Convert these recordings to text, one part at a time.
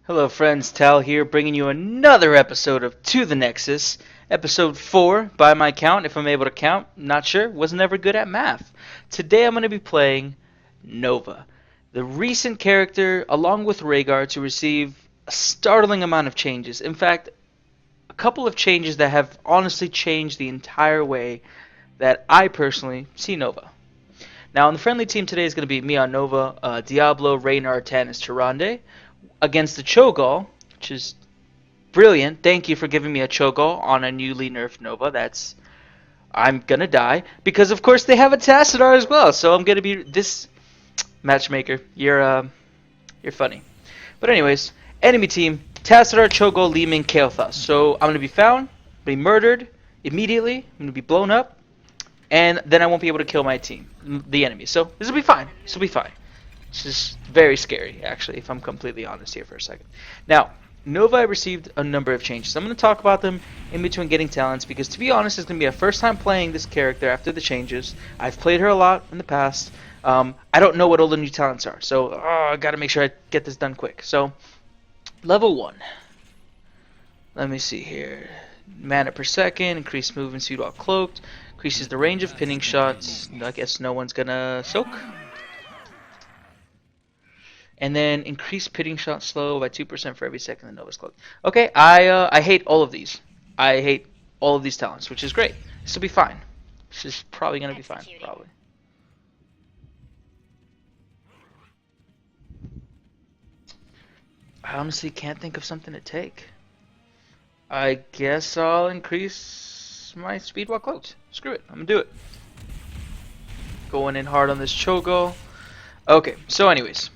Hello friends, Tal here, bringing you another episode of To the Nexus, episode 4 by my count, if I'm able to count, not sure, wasn't ever good at math. Today I'm going to be playing Nova, the recent character along with Rhaegar to receive a startling amount of changes. In fact, a couple of changes that have honestly changed the entire way that I personally see Nova. Now on the friendly team today is going to be me on Nova, Diablo, Raynar, Tannis, Tyrande, against the Cho'Gall, which is brilliant. Thank you for giving me a Cho'Gall on a newly nerfed Nova. I'm gonna die because of course they have a Tassadar as well. So I'm gonna be this matchmaker. You're funny. But anyways, enemy team: Tassadar, Cho'Gall, Leeming, Kael'thas. So I'm gonna be found, be murdered immediately. I'm gonna be blown up, and then I won't be able to kill my team, the enemy. So this will be fine. This will be fine. It's just very scary, actually, if I'm completely honest here for a second. Now, Nova received a number of changes. I'm going to talk about them in between getting talents because, to be honest, it's going to be a first time playing this character after the changes. I've played her a lot in the past. I don't know what all the new talents are, so I got to make sure I get this done quick. So, level 1. Let me see here. Mana per second, increased movement speed while cloaked, increases the range of pinning shots. I guess no one's going to soak. And then increase pitting shot slow by 2% for every second the Nova's cloaked. Okay, I hate all of these. I hate all of these talents, which is great. This will be fine. This is probably going to be fine, probably. I honestly can't think of something to take. I guess I'll increase my speed while cloaked. Screw it, I'm going to do it. Going in hard on this Cho'Gall. Okay, so anyways.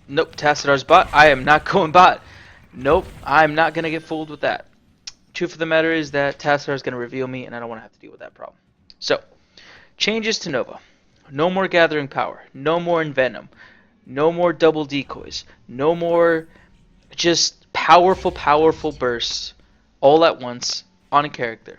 Nope, Tassadar's bot. I am not going bot. Nope, I'm not going to get fooled with that. Truth of the matter is that Tassadar is going to reveal me, and I don't want to have to deal with that problem. So, changes to Nova. No more Gathering Power. No more Envenom. No more double decoys. No more just powerful bursts all at once on a character.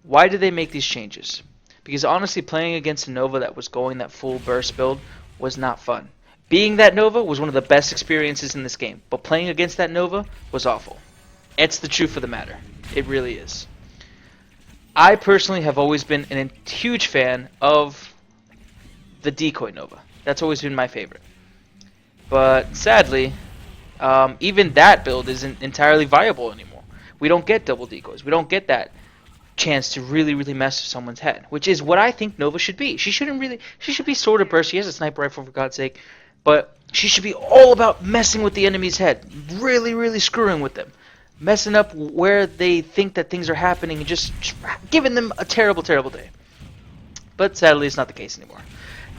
Why did they make these changes? Because honestly, playing against a Nova that was going that full burst build was not fun. Being that Nova was one of the best experiences in this game, but playing against that Nova was awful. It's the truth of the matter. It really is. I personally have always been a huge fan of the decoy Nova. That's always been my favorite. But sadly, even that build isn't entirely viable anymore. We don't get double decoys. We don't get that chance to really mess with someone's head, which is what I think Nova should be. She should be sword of burst. She has a sniper rifle, for God's sake. But she should be all about messing with the enemy's head, really screwing with them, messing up where they think that things are happening, and just giving them a terrible day. But sadly, it's not the case anymore.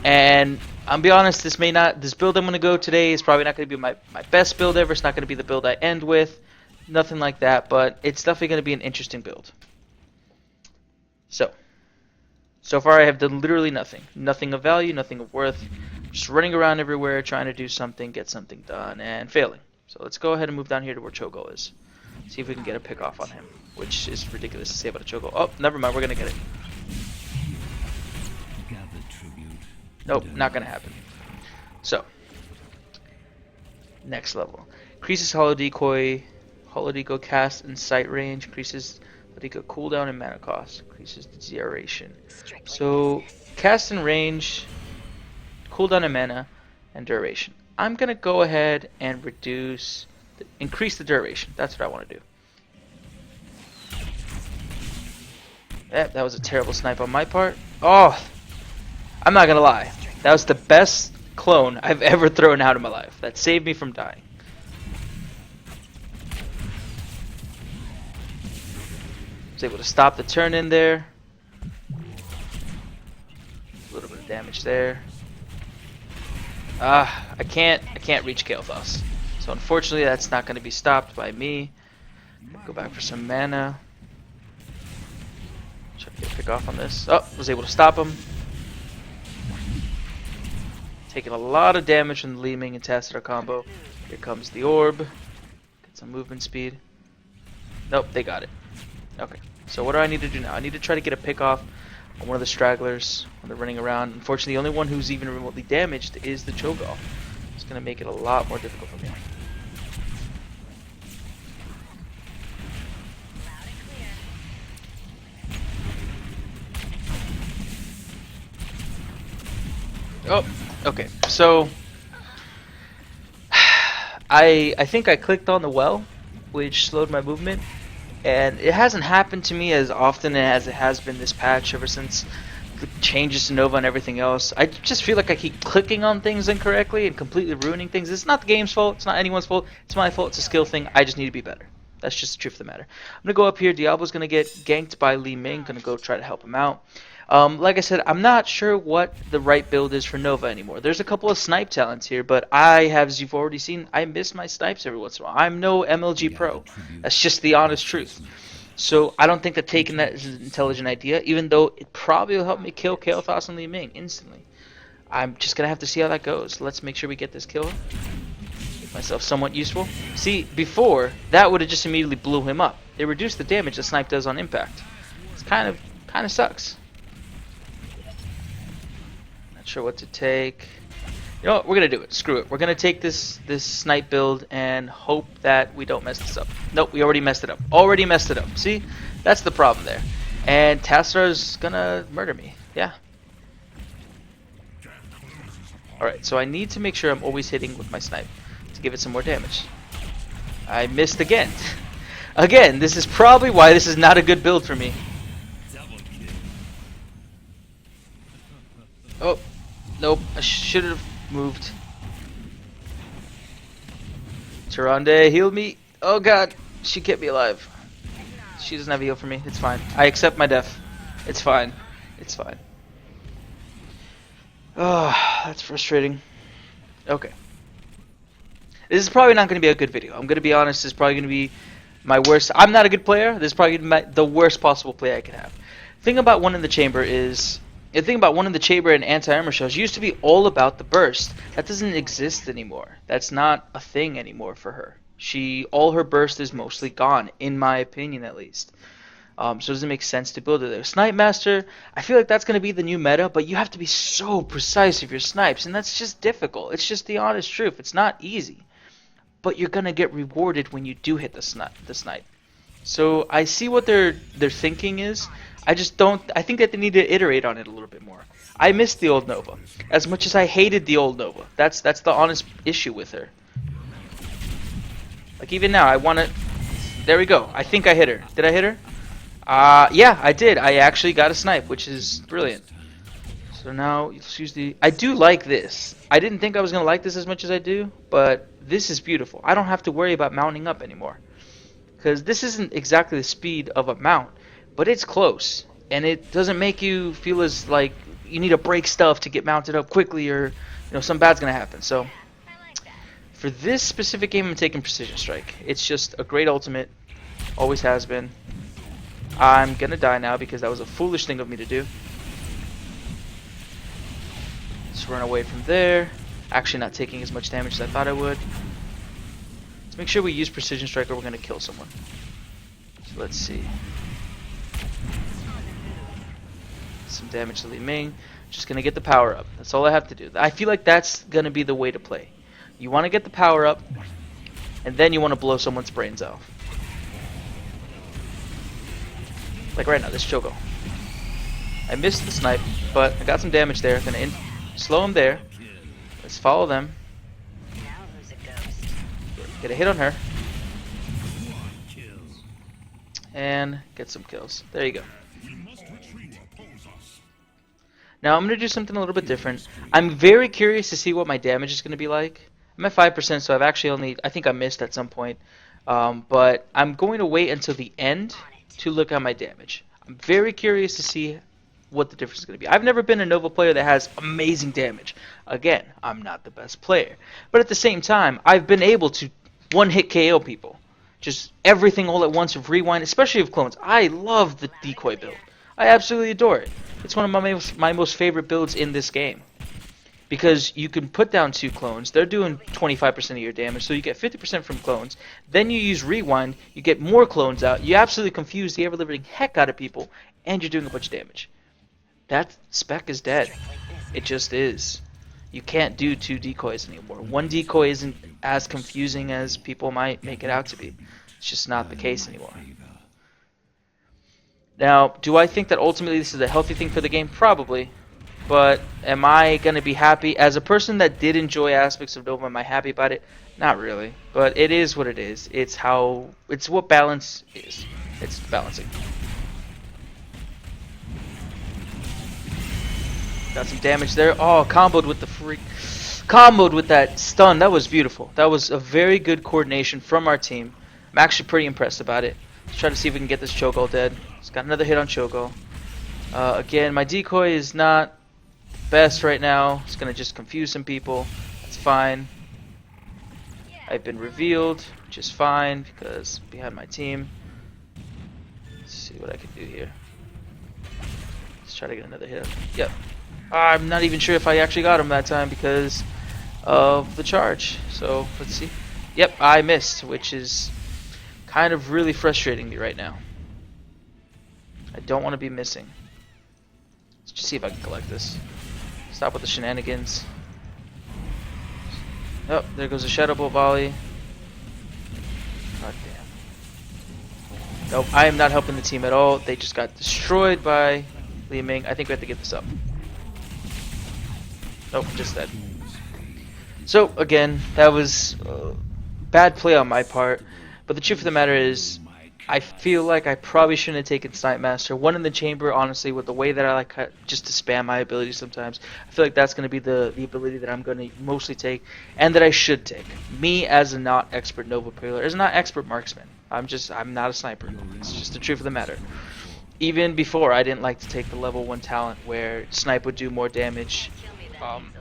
And I'll be honest, this build I'm going to go today is probably not going to be my best build ever. It's not going to be the build I end with, nothing like that. But it's definitely going to be an interesting build. So far I have done literally nothing. Nothing of value, nothing of worth. Just running around everywhere, trying to do something, get something done, and failing. So let's go ahead and move down here to where Cho'Gall is. See if we can get a pick off on him, which is ridiculous to say about a Cho'Gall. Oh, never mind, we're going to get it. Nope, not going to happen. So, next level. Increases Hollow Decoy cast and sight range, increases Decoy cooldown and mana cost, increases the duration. So, cast and range, cooldown and mana, and duration. I'm gonna go ahead and increase the duration. That's what I want to do. That was a terrible snipe on my part. Oh, I'm not gonna lie. That was the best clone I've ever thrown out in my life. That saved me from dying. Was able to stop the turn in there. A little bit of damage there. I can't reach Kael'thas. So unfortunately that's not going to be stopped by me. Go back for some mana. Try to get a pick off on this. Oh, was able to stop him. Taking a lot of damage from the Leeming and Tassadar combo. Here comes the orb. Get some movement speed. Nope, they got it. Okay, so what do I need to do now? I need to try to get a pick off on one of the stragglers when they're running around. Unfortunately, the only one who's even remotely damaged is the Cho'Gall. It's going to make it a lot more difficult for me. Oh, okay. So I think I clicked on the well, which slowed my movement, and it hasn't happened to me as often as it has been this patch ever since the changes to Nova and everything else. I just feel like I keep clicking on things incorrectly and completely ruining things. It's not the game's fault. It's not anyone's fault. It's my fault. It's a skill thing. I just need to be better. That's just the truth of the matter. I'm going to go up here. Diablo's going to get ganked by Li Ming. Going to go try to help him out. Like I said, I'm not sure what the right build is for Nova anymore. There's a couple of snipe talents here, but I have, as you've already seen, I miss my snipes every once in a while. I'm no MLG pro. That's just the honest truth. So I don't think that taking that is an intelligent idea, even though it probably will help me kill Kael'thas and Li Ming instantly. I'm just going to have to see how that goes. Let's make sure we get this kill. Make myself somewhat useful. See, before, that would have just immediately blew him up. It reduced the damage the snipe does on impact. It's kind of sucks. Not sure what to take. You know what? We're going to do it. Screw it. We're going to take this snipe build and hope that we don't mess this up. Nope, we already messed it up. Already messed it up. See? That's the problem there. And Tassar's going to murder me. Yeah. Alright, so I need to make sure I'm always hitting with my snipe to give it some more damage. I missed again. Again, this is probably why this is not a good build for me. Oh, nope. I should have moved. Tyrande, heal me. Oh god, she kept me alive. She doesn't have a heal for me. It's fine. I accept my death. It's fine. It's fine. Oh, that's frustrating. Okay. This is probably not going to be a good video. I'm going to be honest. This is probably going to be my worst. I'm not a good player. This is probably going to be the worst possible play I could have. The thing about One in the Chamber is... The thing about One in the Chamber and anti-armor shells used to be all about the burst. That doesn't exist anymore. That's not a thing anymore for her. All her burst is mostly gone, in my opinion at least. So it doesn't make sense to build it there. Snipe Master, I feel like that's going to be the new meta, but you have to be so precise with your snipes, and that's just difficult. It's just the honest truth. It's not easy. But you're going to get rewarded when you do hit the snipe. So I see what their thinking is. I just don't. I think that they need to iterate on it a little bit more. I missed the old Nova as much as I hated the old Nova. That's the honest issue with her. Like even now, I want to. There we go. I think I hit her. Did I hit her? Yeah, I did. I actually got a snipe, which is brilliant. So now let's use the. I do like this. I didn't think I was gonna like this as much as I do, but this is beautiful. I don't have to worry about mounting up anymore, because this isn't exactly the speed of a mount. But it's close, and it doesn't make you feel as like you need to break stuff to get mounted up quickly, or something bad's gonna happen. So for this specific game, I'm taking Precision Strike. It's just a great ultimate, always has been. I'm gonna die now because that was a foolish thing of me to do. Let's run away from there. Actually, not taking as much damage as I thought I would. Let's make sure we use Precision Strike, or we're gonna kill someone. So let's see. Some damage to Li Ming. Just gonna get the power up. That's all I have to do. I feel like that's gonna be the way to play. You want to get the power up, and then you want to blow someone's brains out. Like right now, this Choco. I missed the snipe, but I got some damage there. Gonna slow him there. Let's follow them. Get a hit on her. And get some kills. There you go. Now I'm going to do something a little bit different. I'm very curious to see what my damage is going to be like. I'm at 5%, so I've actually I think I missed at some point. But I'm going to wait until the end to look at my damage. I'm very curious to see what the difference is going to be. I've never been a Nova player that has amazing damage. Again, I'm not the best player. But at the same time, I've been able to one-hit KO people. Just everything all at once with rewind, especially with clones. I love the decoy build. I absolutely adore it. It's one of my most favorite builds in this game. Because you can put down 2 clones, they're doing 25% of your damage, so you get 50% from clones. Then you use rewind, you get more clones out, you absolutely confuse the ever-living heck out of people, and you're doing a bunch of damage. That spec is dead. It just is. You can't do 2 decoys anymore. 1 decoy isn't as confusing as people might make it out to be. It's just not the case anymore. Now, do I think that ultimately this is a healthy thing for the game? Probably. But am I going to be happy? As a person that did enjoy aspects of Nova, am I happy about it? Not really. But it is what it is. It's what balance is. It's balancing. Got some damage there. Oh, comboed with the freak. Comboed with that stun. That was beautiful. That was a very good coordination from our team. I'm actually pretty impressed about it. Let's try to see if we can get this Cho'Gall dead. It's got another hit on Cho'Gall. Again, my decoy is not best right now. It's gonna just confuse some people. That's fine. I've been revealed, which is fine because behind my team. Let's see what I can do here. Let's try to get another hit. Yep. I'm not even sure if I actually got him that time because of the charge. So let's see. Yep, I missed, which is kind of really frustrating me right now. I don't want to be missing. Let's just see if I can collect this. Stop with the shenanigans. Oh, there goes a Shadow Bolt volley. God damn. Nope, I am not helping the team at all. They just got destroyed by Li Ming. I think we have to get this up. Nope, just dead. So, again, that was bad play on my part. But the truth of the matter is, I feel like I probably shouldn't have taken Snipe Master. One in the chamber, honestly, with the way that I like just to spam my abilities sometimes. I feel like that's going to be the ability that I'm going to mostly take, and that I should take. Me as a not expert Nova player, as a not expert marksman. I'm not a sniper. It's just the truth of the matter. Even before, I didn't like to take the level 1 talent where Snipe would do more damage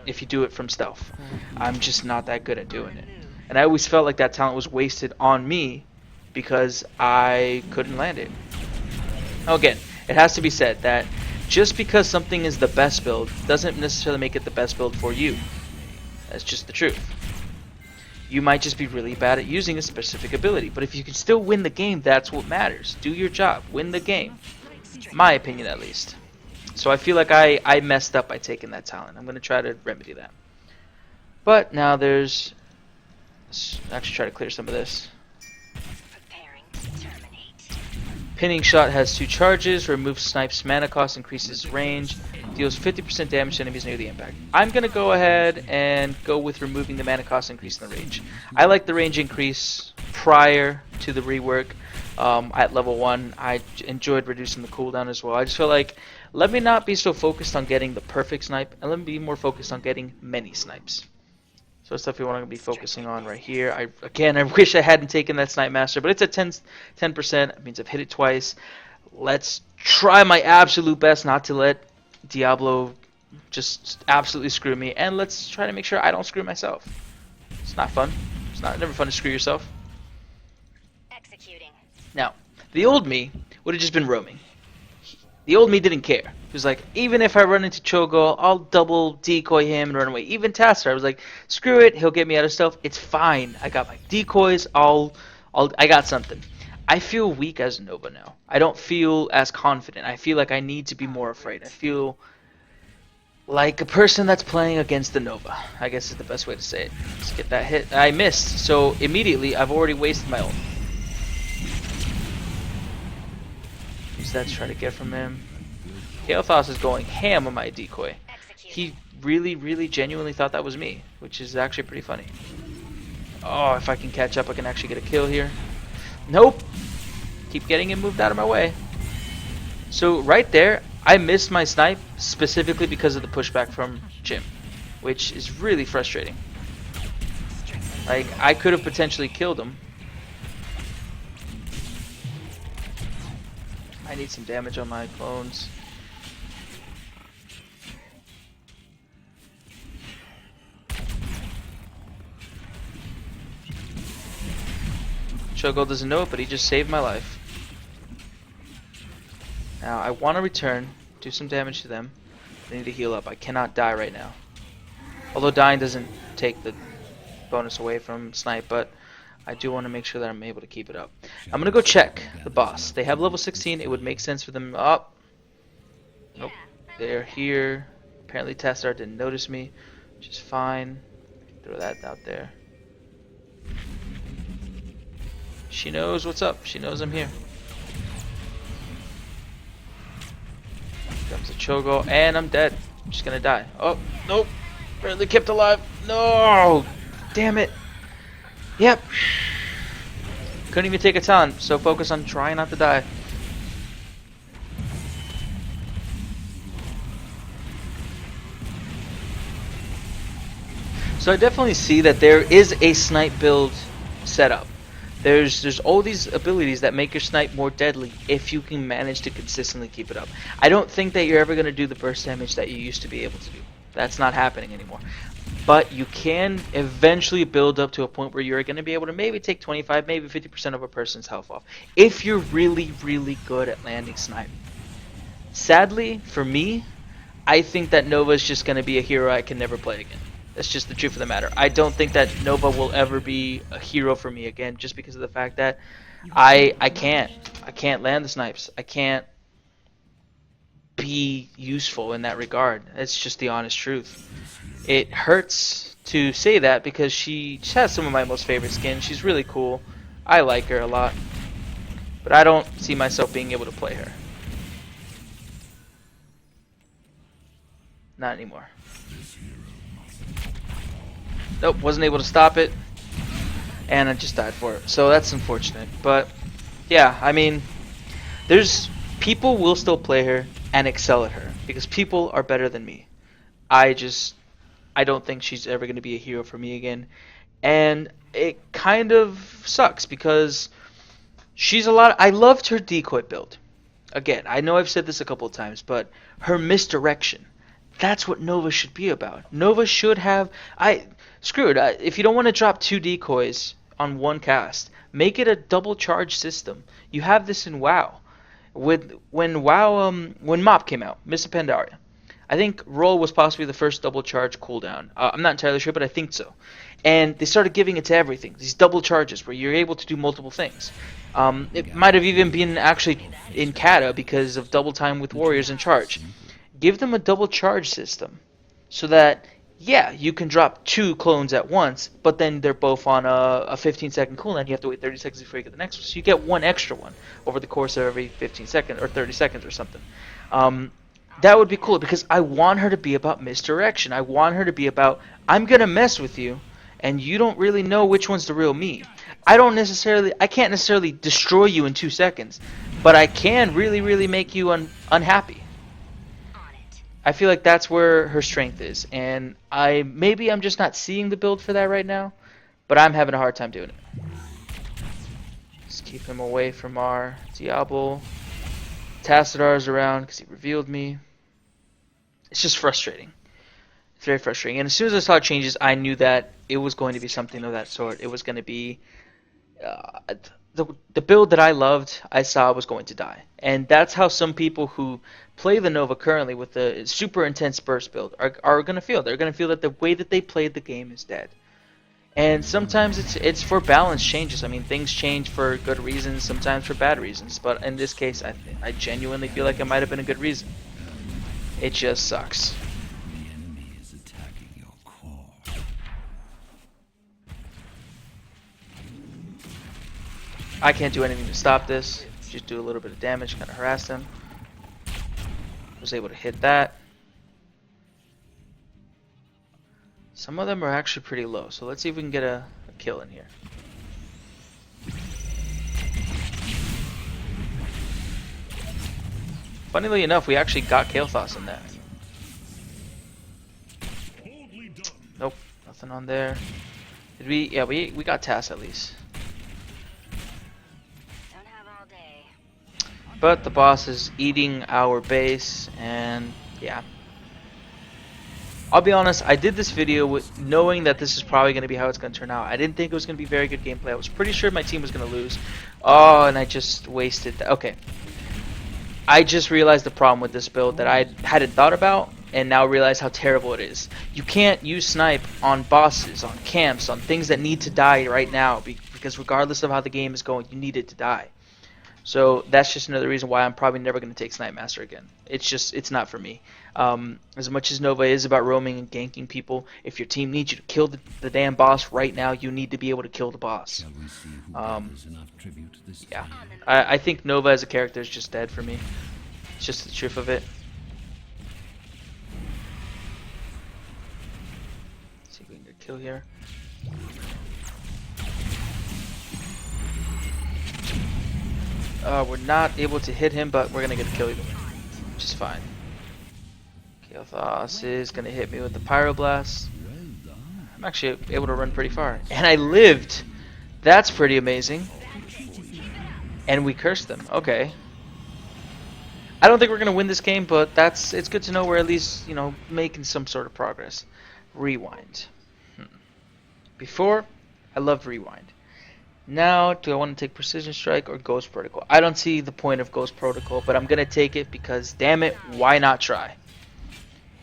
if you do it from stealth. I'm just not that good at doing it. And I always felt like that talent was wasted on me because I couldn't land it. Now again, it has to be said that just because something is the best build doesn't necessarily make it the best build for you. That's just the truth. You might just be really bad at using a specific ability, but if you can still win the game, that's what matters. Do your job, win the game. My opinion at least. So I feel like I messed up by taking that talent. I'm going to try to remedy that. But now let's actually try to clear some of this. Pinning shot has 2 charges, removes Snipe's mana cost, increases range, deals 50% damage to enemies near the impact. I'm going to go ahead and go with removing the mana cost, increasing the range. I like the range increase prior to the rework. At level 1, I enjoyed reducing the cooldown as well. I just feel like, let me not be so focused on getting the perfect snipe, and let me be more focused on getting many snipes. So that's stuff we want to be focusing on right here. I wish I hadn't taken that Snipe Master, but it's at 10%. It means I've hit it twice. Let's try my absolute best not to let Diablo just absolutely screw me, and let's try to make sure I don't screw myself. It's not fun. It's never fun to screw yourself. Executing. Now, the old me would have just been roaming. The old me didn't care. He was like, even if I run into Cho'Gall, I'll double decoy him and run away. Even Taster, I was like, screw it, he'll get me out of stealth. It's fine. I got my decoys. I got something. I feel weak as Nova now. I don't feel as confident. I feel like I need to be more afraid. I feel like a person that's playing against the Nova, I guess is the best way to say it. Let's get that hit. I missed, so immediately I've already wasted my ult. Use that to try to get from him. Kael'thas is going ham on my decoy. He really genuinely thought that was me, which is actually pretty funny. Oh, if I can catch up, I can actually get a kill here. Nope. Keep getting him moved out of my way. So right there, I missed my snipe specifically because of the pushback from Jim, which is really frustrating. Like, I could have potentially killed him. I need some damage on my clones. Cho'Gall doesn't know it, but he just saved my life. Now, I want to return, do some damage to them. I need to heal up. I cannot die right now. Although dying doesn't take the bonus away from Snipe, but I do want to make sure that I'm able to keep it up. I'm going to go check the boss. They have level 16. It would make sense for them up. Nope. They're here. Apparently Testar didn't notice me, which is fine. Throw that out there. She knows what's up. She knows I'm here. Comes a Cho'Gall, and I'm dead. She's gonna die. Oh, nope. Barely kept alive. No! Damn it. Yep. Couldn't even take a ton, so focus on trying not to die. So I definitely see that there is a snipe build setup. There's all these abilities that make your snipe more deadly if you can manage to consistently keep it up. I don't think that you're ever going to do the burst damage that you used to be able to do. That's not happening anymore. But you can eventually build up to a point where you're going to be able to maybe take 25, maybe 50% of a person's health off. If you're really, really good at landing snipe. Sadly, for me, I think that Nova is just going to be a hero I can never play again. That's just the truth of the matter. I don't think that Nova will ever be a hero for me again, just because of the fact that I can't land the snipes. I can't be useful in that regard. It's just the honest truth. It hurts to say that because she has some of my most favorite skins. She's really cool. I like her a lot, but I don't see myself being able to play her. Not anymore. Nope, wasn't able to stop it, and I just died for it. So that's unfortunate. But yeah, I mean, there's people will still play her and excel at her because people are better than me. I don't think she's ever going to be a hero for me again, and it kind of sucks because she's a lot. I loved her decoy build. Again, I know I've said this a couple of times, but her misdirection. That's what Nova should be about. Nova should have. Screw it. If you don't want to drop 2 decoys on one cast, make it a double charge system. You have this in WoW. When MoP came out, Miss Pandaria, I think Roll was possibly the first double charge cooldown. I'm not entirely sure, but I think so. And they started giving it to everything. These double charges where you're able to do multiple things. It might have even been actually in Kata because of double time with warriors in charge. Give them a double charge system so that, yeah, you can drop 2 clones at once, but then they're both on a 15-second cooldown. You have to wait 30 seconds before you get the next one. So you get one extra one over the course of every 15 seconds or 30 seconds or something. That would be cool because I want her to be about misdirection. I want her to be about, I'm going to mess with you, and you don't really know which one's the real me. I can't necessarily destroy you in 2 seconds, but I can really, really make you unhappy. I feel like that's where her strength is, and maybe I'm just not seeing the build for that right now, but I'm having a hard time doing it. Just keep him away from our Diablo. Tassadar's around because he revealed me. It's just frustrating. It's very frustrating. And as soon as I saw changes, I knew that it was going to be something of that sort. It was going to be the build that I loved, I saw was going to die. And that's how some people who play the Nova currently with the super intense burst build are going to feel. They're going to feel that the way that they played the game is dead. And sometimes it's for balance changes. I mean, things change for good reasons, sometimes for bad reasons. But in this case, I genuinely feel like it might have been a good reason. It just sucks. The enemy is attacking your core. I can't do anything to stop this. Just do a little bit of damage, kind of harass them. Was able to hit that. Some of them are actually pretty low, so let's see if we can get a kill in here. Funnily enough, we actually got Kael'thas in that. Nope, nothing on there. Did we? Yeah, we got Tass at least. But the boss is eating our base, and yeah. I'll be honest, I did this video with knowing that this is probably going to be how it's going to turn out. I didn't think it was going to be very good gameplay. I was pretty sure my team was going to lose. Oh, and I just wasted that. Okay. I just realized the problem with this build that I hadn't thought about, and now realize how terrible it is. You can't use snipe on bosses, on camps, on things that need to die right now, because regardless of how the game is going, you need it to die. So that's just another reason why I'm probably never going to take Snipe Master again. It's not for me. As much as Nova is about roaming and ganking people, if your team needs you to kill the damn boss right now, you need to be able to kill the boss. Yeah, I think Nova as a character is just dead for me. It's just the truth of it. kill here. We're not able to hit him, but we're gonna get a kill either way, which is fine. Kael'thas is gonna hit me with the Pyroblast. I'm actually able to run pretty far. And I lived! That's pretty amazing. And we cursed them. Okay. I don't think we're gonna win this game, but it's good to know we're at least, you know, making some sort of progress. Rewind. Before, I loved Rewind. Now, do I want to take Precision Strike or Ghost Protocol? I don't see the point of Ghost Protocol, but I'm gonna take it because, damn it, why not try?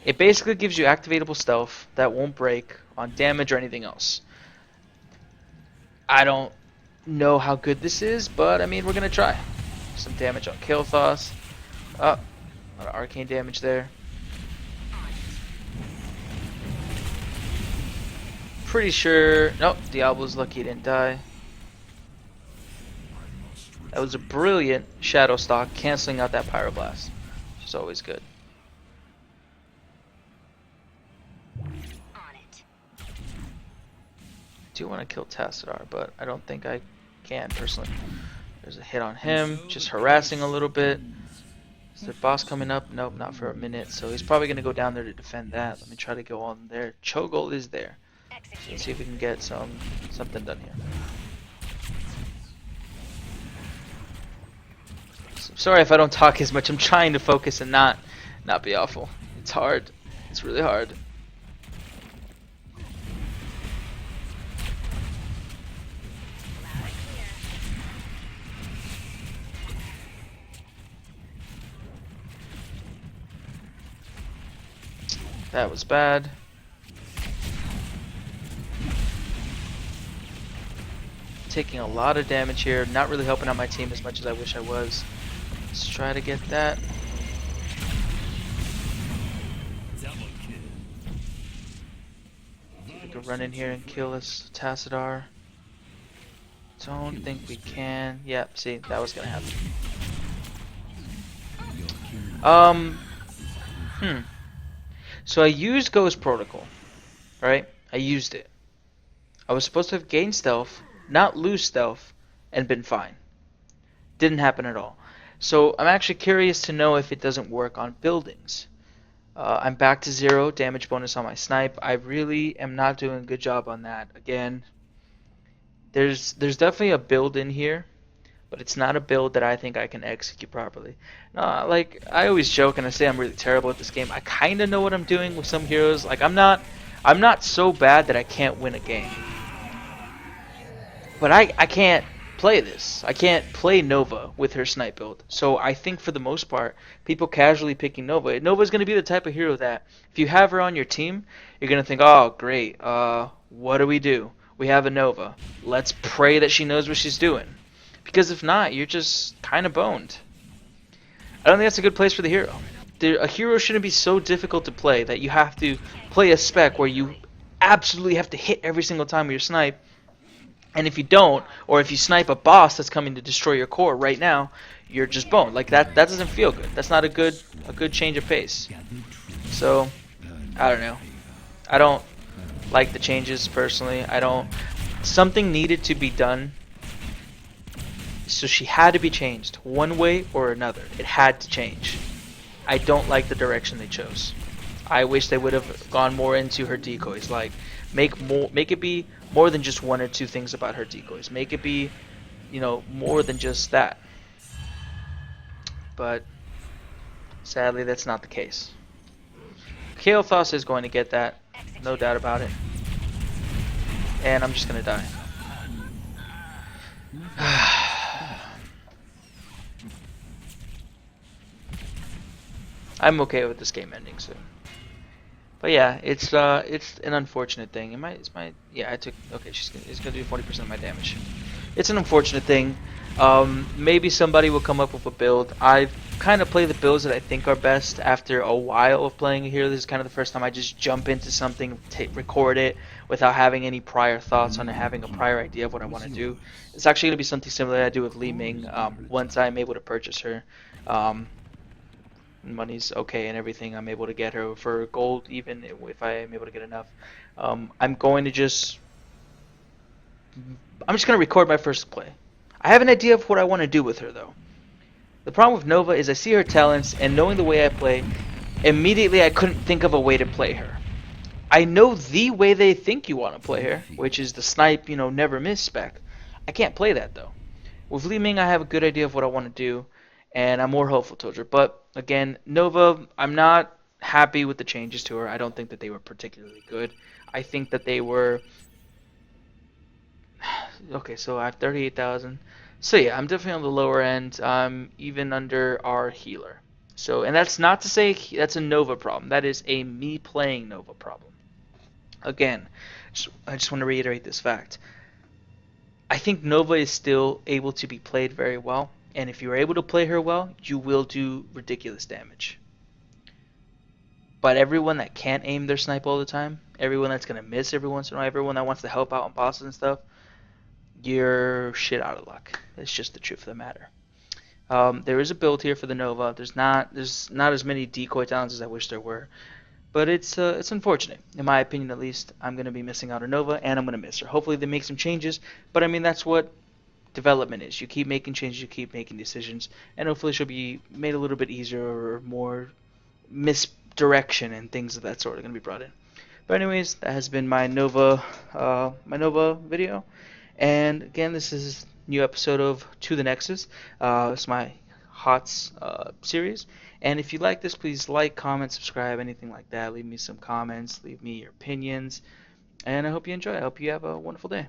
It basically gives you activatable stealth that won't break on damage or anything else. I don't know how good this is, but I mean, we're gonna try. Some damage on Kael'thas. A lot of arcane damage there. Pretty sure. Nope, Diablo's lucky he didn't die. That was a brilliant Shadow Stalk, canceling out that Pyroblast, which is always good. I do want to kill Tassadar, but I don't think I can personally. There's a hit on him, just harassing a little bit. Is there boss coming up? Nope, not for a minute. So he's probably going to go down there to defend that. Let me try to go on there. Cho'Gall is there. Let's see if we can get something done here. So, sorry if I don't talk as much. I'm trying to focus and not be awful. It's hard. It's really hard. That was bad. Taking a lot of damage here, not really helping out my team as much as I wish I was. Let's try to get that. We could run in here and kill this Tassadar. Don't think we can. Yep, see, that was gonna happen. So I used Ghost Protocol, right? I used it. I was supposed to have gained stealth, not lose stealth, and been fine. Didn't happen at all. So I'm actually curious to know if it doesn't work on buildings. I'm back to 0 damage bonus on my snipe. I really am not doing a good job on that. Again, there's definitely a build in here, but it's not a build that I think I can execute properly. Like I always joke and I say I'm really terrible at this game. I kind of know what I'm doing with some heroes. Like I'm not so bad that I can't win a game. But I can't play this. I can't play Nova with her snipe build. So I think for the most part, people casually picking Nova. Nova's going to be the type of hero that if you have her on your team, you're going to think, oh great, what do? We have a Nova. Let's pray that she knows what she's doing. Because if not, you're just kind of boned. I don't think that's a good place for the hero. A hero shouldn't be so difficult to play that you have to play a spec where you absolutely have to hit every single time with your snipe. And if you don't, or if you snipe a boss that's coming to destroy your core right now, you're just boned. Like that doesn't feel good. That's not a good change of pace. So, I don't know. I don't like the changes personally. Something needed to be done. So she had to be changed one way or another. It had to change. I don't like the direction they chose. I wish they would have gone more into her decoys. Like make it be more than just one or two things about her decoys. Make it be, you know, more than just that. But sadly, that's not the case. Kael'thas is going to get that, no doubt about it. And I'm just gonna die. I'm okay with this game ending soon. But yeah, it's an unfortunate thing. Yeah, I took, okay, it's gonna do 40% of my damage. It's an unfortunate thing. Maybe somebody will come up with a build. I kind of play the builds that I think are best after a while of playing here. This is kind of the first time I just jump into something, record it without having any prior thoughts on it, having a prior idea of what I want to do. It's actually gonna be something similar that I do with Li Ming. Once I'm able to purchase her. Money's okay and everything, I'm able to get her for gold even if I am able to get enough. I'm going to just I'm just going to record my first play. I have an idea of what I want to do with her though. The problem with Nova is I see her talents, and knowing the way I play, immediately I couldn't think of a way to play her. I know the way they think you want to play her, which is the snipe, never miss spec. I can't play that though. With Li Ming, I have a good idea of what I want to do, and I'm more hopeful towards her. But again, Nova, I'm not happy with the changes to her. I don't think that they were particularly good. I think that they were okay. So I have 38,000. So yeah, I'm definitely on the lower end. I'm even under our healer. So, and that's not to say that's a Nova problem. That is a me playing Nova problem. Again, I just want to reiterate this fact. I think Nova is still able to be played very well, and if you're able to play her well, you will do ridiculous damage. But everyone that can't aim their snipe all the time, everyone that's going to miss every once in a while, everyone that wants to help out on bosses and stuff, you're shit out of luck. It's just the truth of the matter. There is a build here for the Nova. There's not as many decoy talents as I wish there were. But it's unfortunate. In my opinion, at least, I'm going to be missing out on Nova, and I'm going to miss her. Hopefully they make some changes, but I mean, that's what development is. You keep making changes, you keep making decisions, and hopefully she'll be made a little bit easier or more misdirection and things of that sort are going to be brought in. But anyways, that has been my Nova video. And again, this is a new episode of To the Nexus. It's my HOTS series. And if you like this, please like, comment, subscribe, anything like that. Leave me some comments, leave me your opinions. And I hope you enjoy. I hope you have a wonderful day.